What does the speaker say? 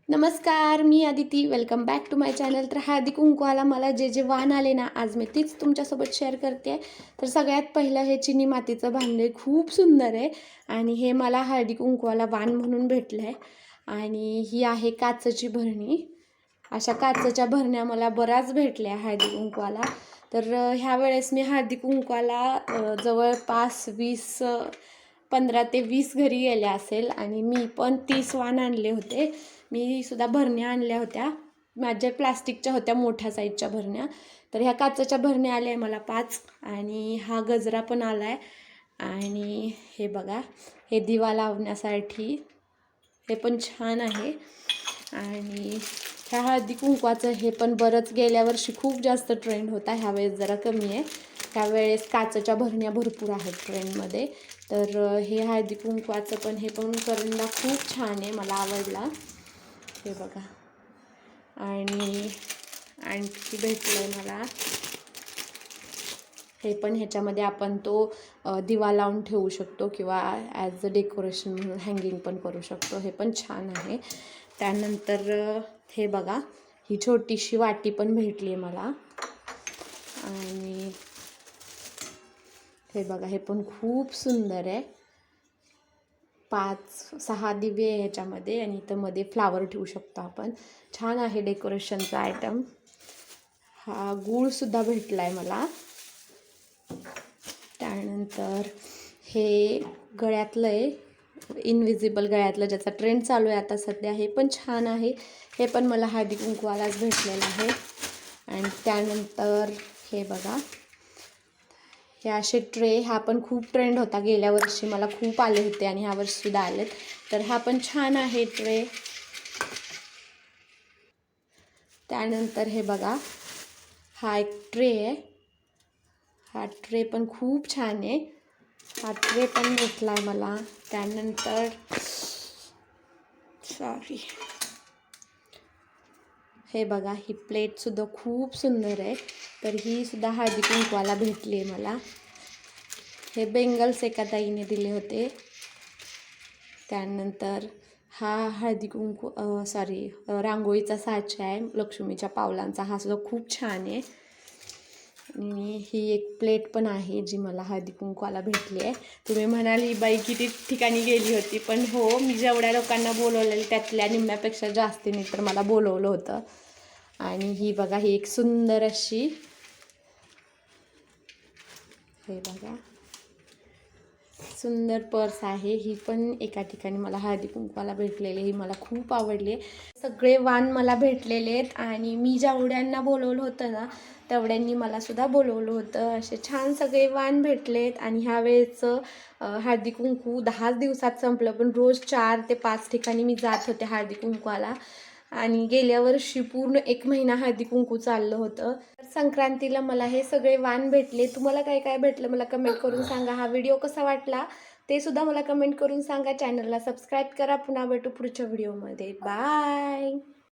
नमस्कार, मी Aditi. Welcome back to my channel. तर हळदी कुंकवाला मला जे जे वाण आले ना, आज मी तीच तुमच्यासोबत शेअर करते. तर सगळ्यात पहिलं हे चिनी मातीचं भांडे खूप सुंदर आहे आणि हे मला हळदी कुंकवाला वाण म्हणून भेटलं आहे. आणि ही आहे काचेची भरणी. अशा काचेच्या भरण्या मला बऱ्याच भेटल्या हळदी कुंकवाला. तर ह्या वेळेस मी हळदी कुंकवाला जवळपास 15 ते 20 घरी गेले असेल आणि मी पण 30 वाण आणले होते. मी सुद्धा भरण्या आणल्या होत्या. माझ्या प्लास्टिकच्या होत्या मोठ्या साईजच्या भरण्या. तर ह्या काचेच्या भरण्या आल्या आहे मला 5 आणि हा गजरा पण आला आहे. आणि हे बघा, हे दिवा लावण्यासाठी हे पण छान आहे. आणि ह्या हळदी कुंकवाचं हे पण बरंच गेल्या वर्षी खूप जास्त ट्रेंड होता, ह्यावेळेस जरा कमी आहे. ह्यावेळेस काचेच्या भरण्या भरपूर आहेत ट्रेंडमध्ये. तर हे हळदी कुंकवाचं पण हे पण करंडा खूप छान आहे, मला आवडला. हे बघा. आणि आणखी भेटलं आहे मला हे पण. ह्याच्यामध्ये आपण तो दिवा लावून ठेवू शकतो किंवा ॲज अ डेकोरेशन म्हणून हँगिंग पण करू शकतो. हे पण छान आहे. त्यानंतर हे बघा, ही छोटीशी वाटी पण भेटली आहे मला. आणि हे बघा, हे पण खूप सुंदर आहे. 5-6 दिवे आहे ह्याच्यामध्ये आणि इथं मध्ये फ्लावर ठेवू शकतो आपण. छान आहे डेकोरेशनचा आयटम. हा गूळसुद्धा भेटला आहे मला. त्यानंतर हे गळ्यातलं आहे, इनविजिबल गळ्यातलं, ज्याचा ट्रेंड चालू आहे आता सध्या. हे पण छान आहे. हे पण मला हळदी कुंकवालाच भेटलेलं आहे. आणि त्यानंतर हे बघा, हे असे ट्रे, हा पण खूप ट्रेंड होता गेल्या वर्षी. मला खूप आले होते आणि ह्या वर्षीसुद्धा आलेत. तर हा पण छान आहे ट्रे. त्यानंतर हे बघा, हा एक ट्रे आहे. हा ट्रे पण खूप छान आहे. हा ट्रे पण भेटला आहे मला. त्यानंतर हे बघा, ही प्लेटसुद्धा खूप सुंदर आहे. तर ही सुद्धा हळदी कुंकवाला भेटली आहे मला. हे बेंगल्स एका ताईने दिले होते. त्यानंतर हा हळदी कुंकू रांगोळीचा साचा आहे लक्ष्मीच्या पावलांचा. हा सुद्धा खूप छान आहे. आणि ही एक प्लेट पण आहे जी मला हळदी कुंकवाला भेटली आहे. तुम्ही म्हणाल ही बाई किती ठिकाणी गेली होती, पण हो, मी जेवढ्या लोकांना बोलवलेलं त्यातल्या निम्म्यापेक्षा जास्तीने तर मला बोलवलं होतं. आणि ही बघा, ही एक सुंदर अशी, हे बघा, सुंदर पर्स आहे. ही पण एका ठिकाणी मला हळदी कुंकवाला भेटलेली. ही मला खूप आवडली. सगळे वाण मला भेटलेले आहेत आणि मी जेवढ्यांना बोलवलं होतं ना, तेवढ्यांनी मला सुद्धा बोलवलं होतं. असे छान सगळे वाण भेटलेत. आणि ह्यावेळेचं हळदी कुंकू 10 दिवसात संपलं, पण रोज 4 ते 5 ठिकाणी मी जात होते हळदी कुंकवाला. आणि गेल्या वर्षी पूर्ण 1 महिना हळदी कुंकू चाललं होतं. संक्रांतीला मला हे सगळे वाण भेटले. तुम्हाला काय काय भेटलं मला कमेंट करून सांगा. हा व्हिडिओ कसा वाटला ते सुद्धा मला कमेंट करून सांगा. चॅनलला सबस्क्राईब करा. पुन्हा भेटू पुढच्या व्हिडिओमध्ये. बाय.